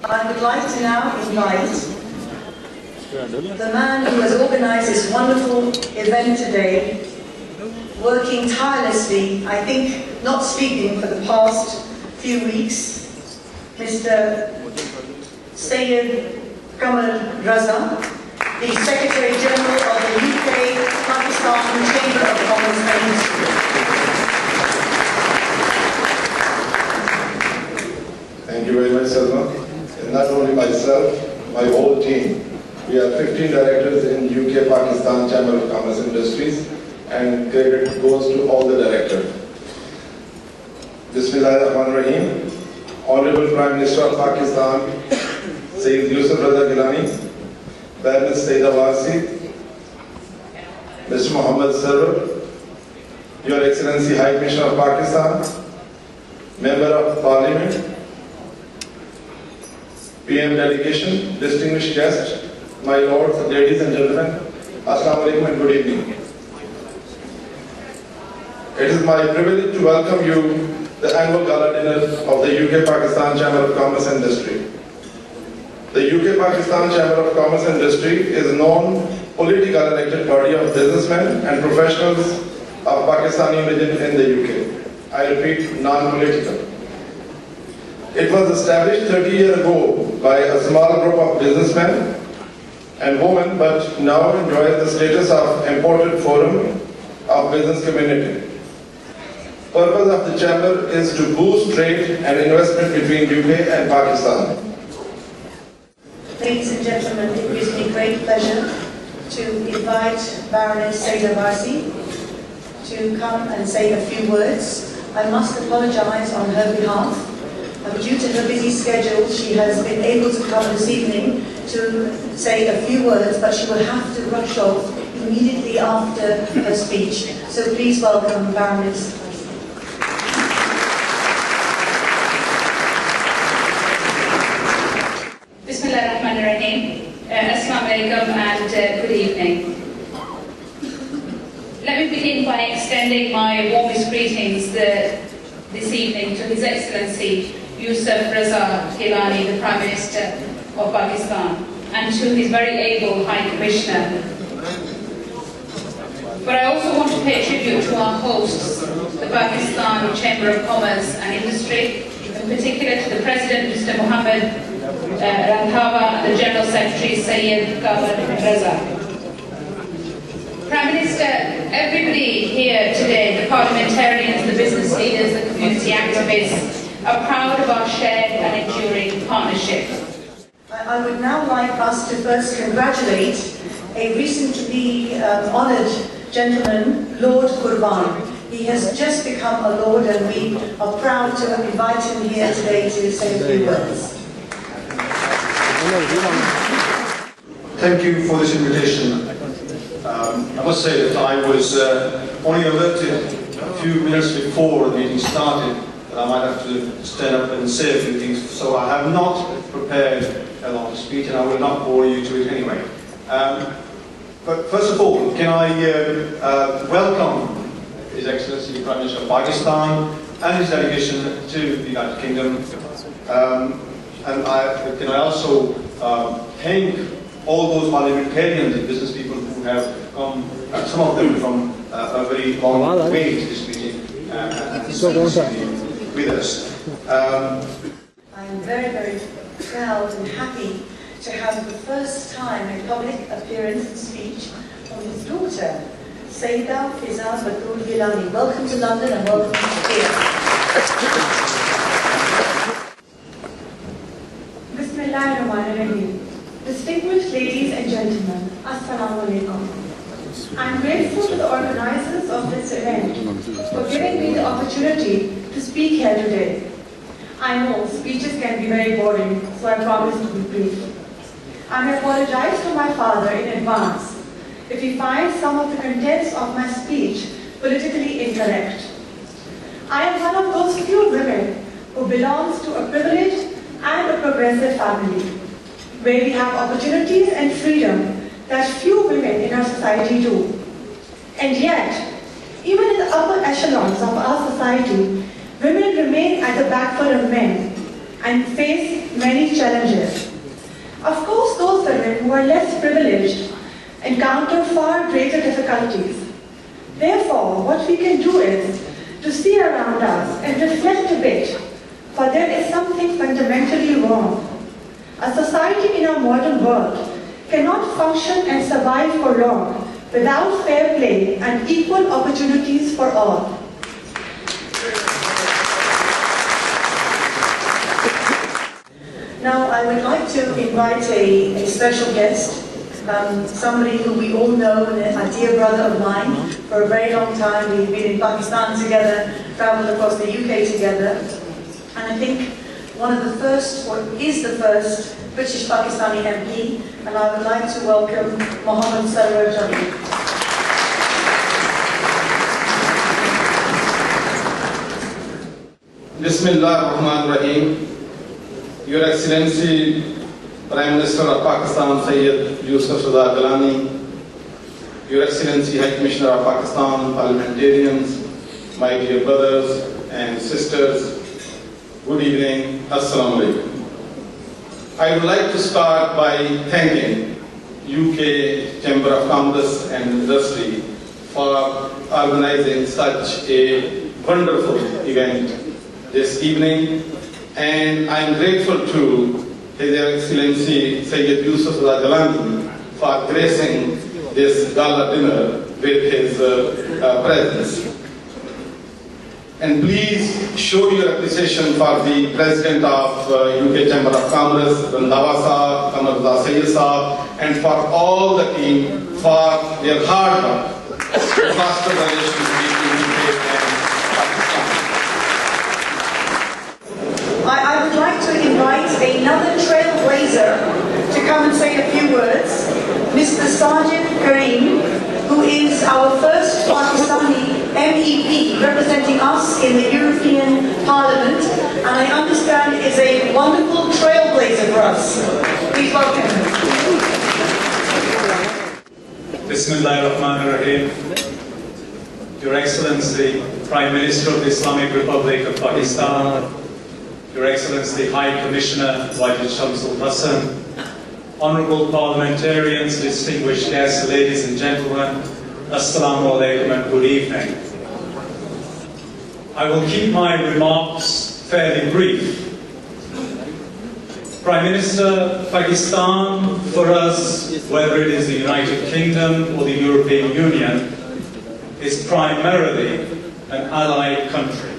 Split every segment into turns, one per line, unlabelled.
I would like to now invite the man who has organized this wonderful event today, working tirelessly, I think not sleeping for the past few weeks, Mr. Syed Yousuf Raza, the Secretary General of the UK-Pakistan Chamber of Commerce and Industry.
Thank you very much, Salma. And not only myself, my whole team. We are 15 directors in UK-Pakistan Chamber of Commerce and Industries, and credit goes to all the directors. Bismillahirrahmanirrahim. Honorable Prime Minister of Pakistan, Syed Yousuf Raza Gilani, Baroness Syeda Warsi, Mr. Muhammad Sarwar, Your Excellency High Commissioner of Pakistan, Member of Parliament, PM delegation, distinguished guests, my lords, ladies and gentlemen, Assalamu alaikum and good evening. It is my privilege to welcome you the annual gala dinner of the UK-Pakistan Chamber of Commerce and Industry. The UK-Pakistan Chamber of Commerce and Industry is a non-political elected body of businessmen and professionals of Pakistani origin in the UK. I repeat, non-political. It was established 30 years ago by a small group of businessmen and women, but now enjoys the status of important forum of business community. Purpose of the chamber is to boost trade and investment between UK and Pakistan.
Ladies and gentlemen, it gives me great pleasure to invite Baroness Syeda Warsi to come and say a few words. I must apologize on her behalf. Due to her busy schedule, she has been able to come this evening to say a few words, but she will have to rush off immediately after her speech. So please welcome Baroness.
Bismillahirrahmanirrahim. Assalamu alaikum and good evening. Let me begin by extending my warmest greetings this evening to His Excellency Yousuf Raza Gilani, the Prime Minister of Pakistan, and to his very able High Commissioner. But I also want to pay tribute to our hosts, the Pakistan Chamber of Commerce and Industry, in particular to the President, Mr. Muhammad Randhawa, and the General Secretary, Syed Yousuf Raza. Prime Minister, everybody here today, the parliamentarians, the business leaders, the community activists, are proud of our shared and enduring partnership.
I would now like us to first congratulate a recently honoured gentleman, Lord Qurban. He has just become a lord and we are proud to invite him here today to say a few words.
Thank you for this invitation. I must say that I was only alerted a few minutes before the meeting started that I might have to stand up and say a few things, so I have not prepared a long speech and I will not bore you to it anyway. But first of all, can I welcome His Excellency the Prime Minister of Pakistan and his delegation to the United Kingdom. Can I also thank all those parliamentarians and business people who have come, some of them from a very long way to this meeting and with us.
I'm very, very proud and happy to have the first time a public appearance and speech from his daughter, Syed Yousuf Raza Gilani. Welcome to London and welcome to here.
Bismillahirrahmanirrahim. Distinguished ladies and gentlemen, Assalamu alaikum. I'm grateful to the organizers of this event for giving me the opportunity to speak here today. I know speeches can be very boring, so I promise to be brief. I apologize to my father in advance if he finds some of the contents of my speech politically incorrect. I am one of those few women who belongs to a privileged and a progressive family, where we have opportunities and freedom that few women in our society do. And yet, even in the upper echelons of our society, women remain at the back foot of men and face many challenges. Of course, those women who are less privileged encounter far greater difficulties. Therefore, what we can do is to see around us and reflect a bit, for there is something fundamentally wrong. A society in our modern world cannot function and survive for long without fair play and equal opportunities for all.
Now, I would like to invite a special guest, somebody who we all know, a dear brother of mine for a very long time. We've been in Pakistan together, traveled across the UK together, and I think one of the first, or is the first, British Pakistani MP, and I would like to welcome Mohammed Sarwar Jamil.
Bismillahirrahmanirrahim. Your Excellency, Prime Minister of Pakistan, Syed Yousuf Raza Gilani, Your Excellency, High Commissioner of Pakistan, parliamentarians, my dear brothers and sisters, good evening, Assalamu alaikum. I would like to start by thanking UK Chamber of Commerce and Industry for organizing such a wonderful event this evening, and I am grateful to His Excellency Syed Yousuf Raza Gilani for gracing this gala dinner with his presence. And please show your appreciation for the President of UK Chamber of Commerce, Randhawa Saab, Kamarda Syed Saab, and for all the team for their hard work to foster relations between UK and Pakistan.
I would like to invite another trailblazer to come and say a few words, Mr. Syed Karim, who is our first Pakistani MEP representing us in the European Parliament, and I understand is a wonderful trailblazer for us. Please welcome him.
Bismillahirrahmanirrahim. Your Excellency, Prime Minister of the Islamic Republic of Pakistan, Your Excellency, High Commissioner Wajid Shamsul Hassan, Honourable Parliamentarians, distinguished guests, ladies and gentlemen, Assalamu alaikum and good evening. I will keep my remarks fairly brief. Prime Minister, Pakistan, for us, whether it is the United Kingdom or the European Union, is primarily an allied country.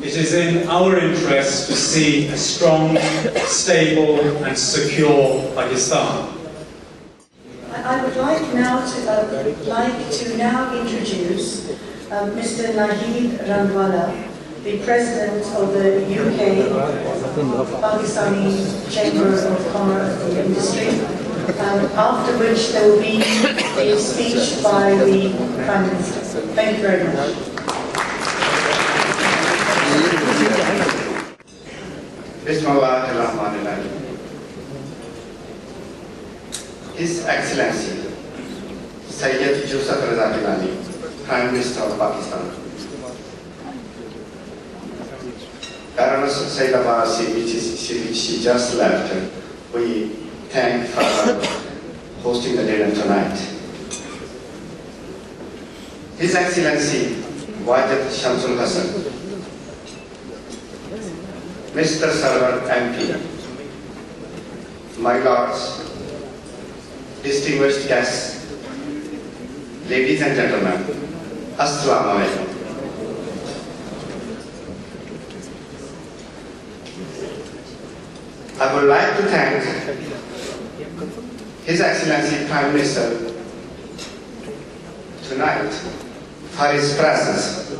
It is in our interest to see a strong, stable and secure Pakistan.
I would like now to introduce Mr. Naheed Randwala, the President of the UK Pakistani Chamber of Commerce and Industry, after which there will be a speech by the Prime Minister. Thank you very much.
Bismillahirrahmanirrahim. His Excellency Syed Yousuf Raza Gilani, Prime Minister of Pakistan. Baroness Syed Abbasi, which she just left, we thank her for hosting the dinner tonight. His Excellency Wajid Shamsul Hassan, Mr. Sarwar MP, my lords, distinguished guests, ladies and gentlemen, Assalamu alaikum. I would like to thank His Excellency Prime Minister tonight for his presence,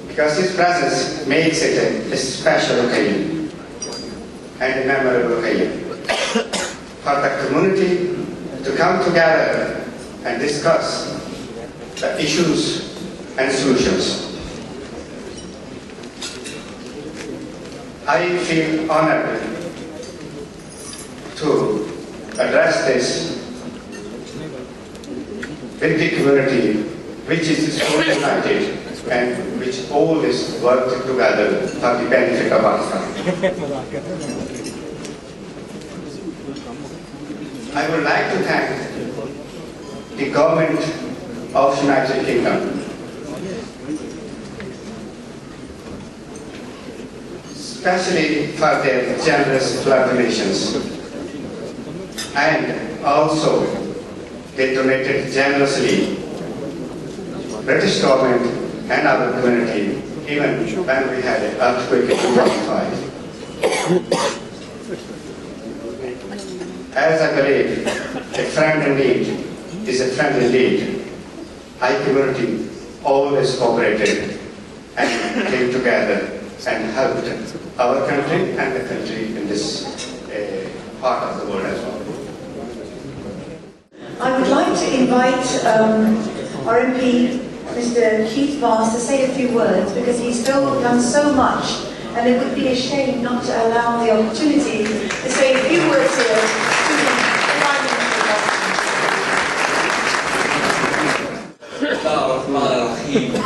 because his presence makes it a special occasion and a memorable occasion for the community to come together and discuss the issues and solutions. I feel honored to address this with the community, which is so united and which always work together for the benefit of Pakistan. I would like to thank the government of United Kingdom, especially for their generous flood donations, and also they donated generously British government and our community even when we had an earthquake in 2005. As I believe a friend in need is a friend indeed, our community always cooperated and came together and helped our country and the country in this part of the world as well.
I would like to invite our MP, Mr. Keith Vance, to say a few words, because he's done so much, and it would be a shame not to allow the opportunity to say a few words here to the Prime
Minister.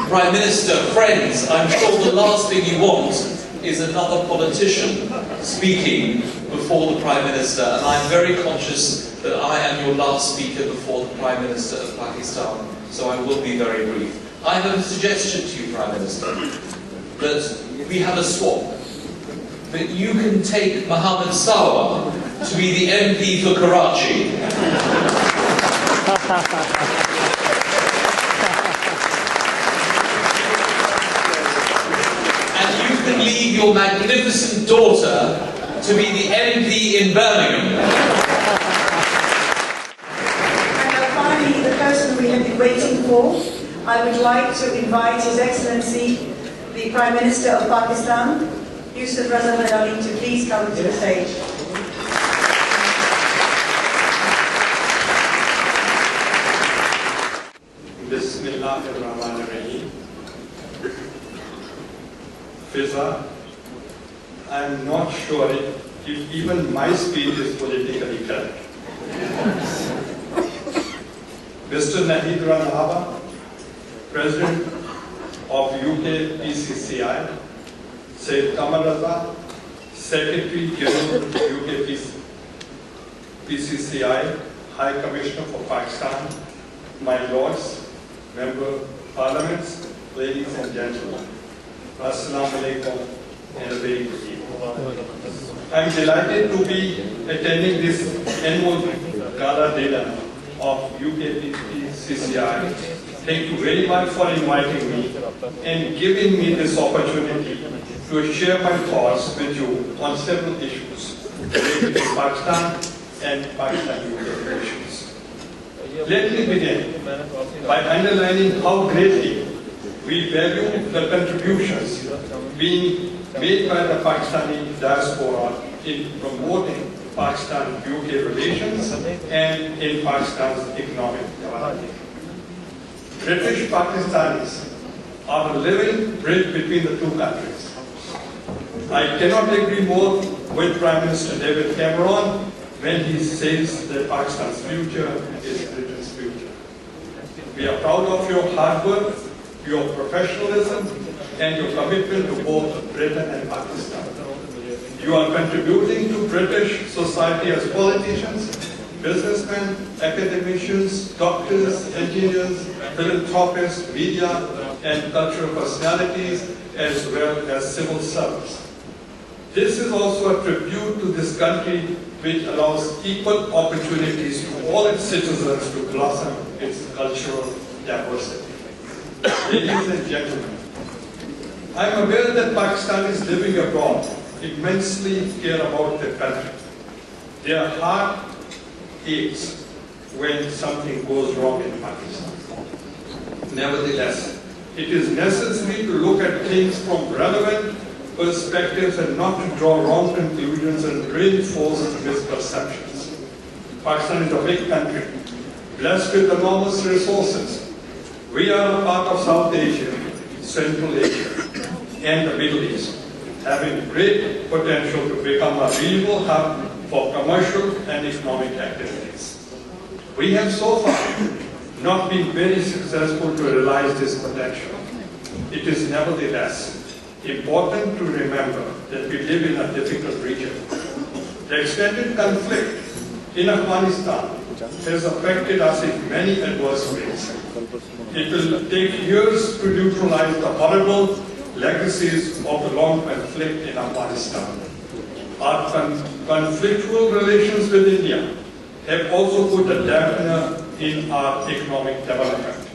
Prime Minister, friends, I'm sure the last thing you want is another politician speaking before the Prime Minister, and I'm very conscious that I am your last speaker before the Prime Minister of Pakistan, so I will be very brief. I have a suggestion to you, Prime Minister, that we have a swap, that you can take Mohammed Sawa to be the MP for Karachi. And you can leave your magnificent daughter to be the MP in Birmingham.
we have been waiting for. I would like to invite His Excellency, the Prime Minister of Pakistan, Yousuf Raza Gilani, to please come to the stage.
Bismillahirrahmanirrahim. Fiza, I am not sure if even my speech is politically correct. Mr. Syed Raza, President of UKPCCI, Syed Raza, Secretary General UKPCCI, High Commissioner for Pakistan, my lords, Member of Parliaments, ladies and gentlemen, Assalamu alaikum and a very good evening. I am delighted to be attending this annual Gala dinner of UKPCCI. Thank you very much for inviting me and giving me this opportunity to share my thoughts with you on several issues related to Pakistan and Pakistan-UK relations. Let me begin by underlining how greatly we value the contributions being made by the Pakistani diaspora in promoting Pakistan-UK relations and in Pakistan's economic development. British Pakistanis are a living bridge between the two countries. I cannot agree more with Prime Minister David Cameron when he says that Pakistan's future is Britain's future. We are proud of your hard work, your professionalism, and your commitment to both Britain and Pakistan. You are contributing to British society as politicians businessmen, academicians, doctors, engineers, philanthropists, media, and cultural personalities, as well as civil servants. This is also a tribute to this country which allows equal opportunities to all its citizens to blossom its cultural diversity. Ladies and gentlemen, I am aware that Pakistanis living abroad immensely care about their country. Their heart aches when something goes wrong in Pakistan. Nevertheless, it is necessary to look at things from relevant perspectives and not to draw wrong conclusions and reinforce misperceptions. Pakistan is a big country, blessed with enormous resources. We are a part of South Asia, Central Asia, and the Middle East, having great potential to become a regional hub for commercial and economic activities. We have so far not been very successful to realize this potential. It is nevertheless important to remember that we live in a difficult region. The extended conflict in Afghanistan has affected us in many adverse ways. It will take years to neutralize the horrible legacies of the long conflict in Afghanistan. Our conflictual relations with India have also put a dampener in our economic development.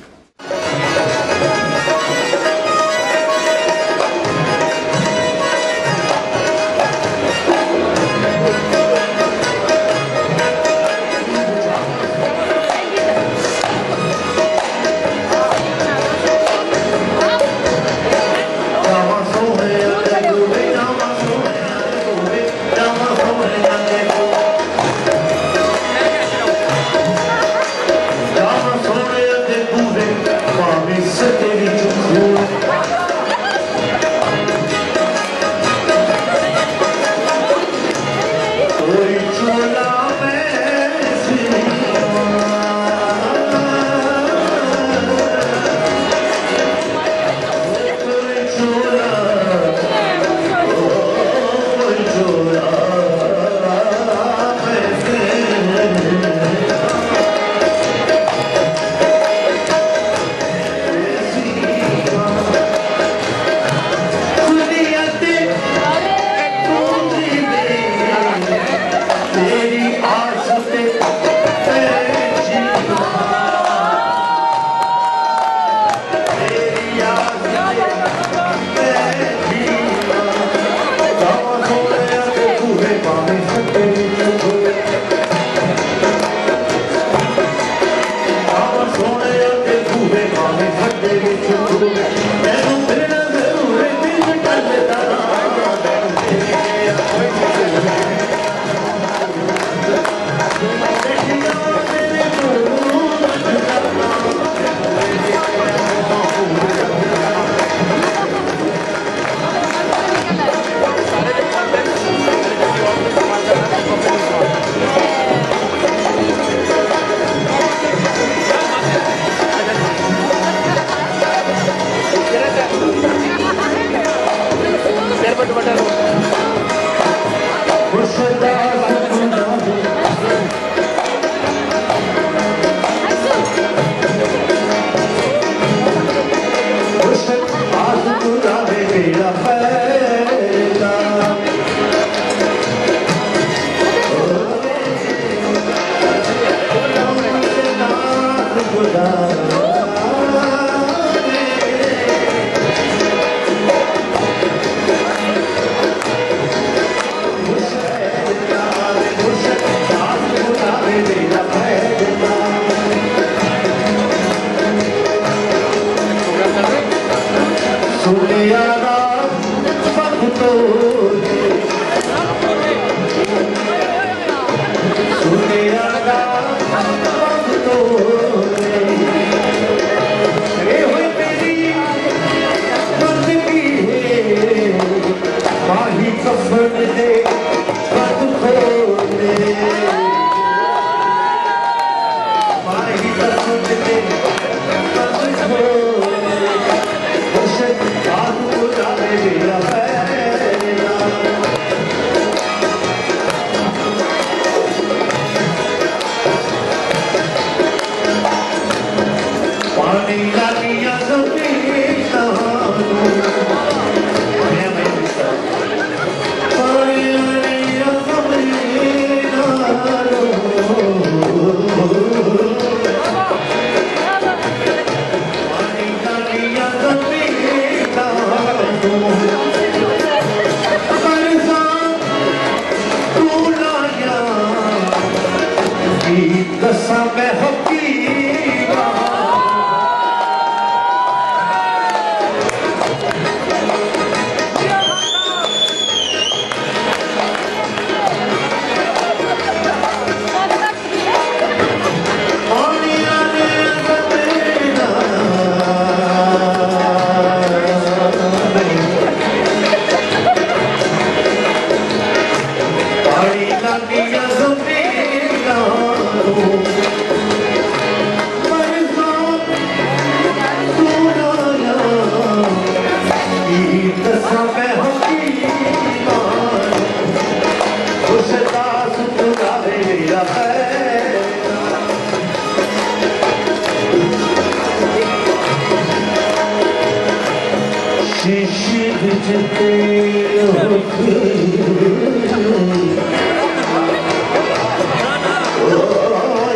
बिछते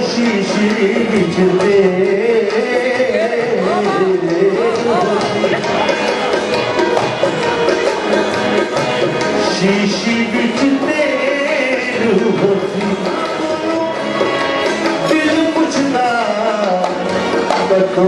शीशी बिछते शीशी बिछते दिल पूछता तो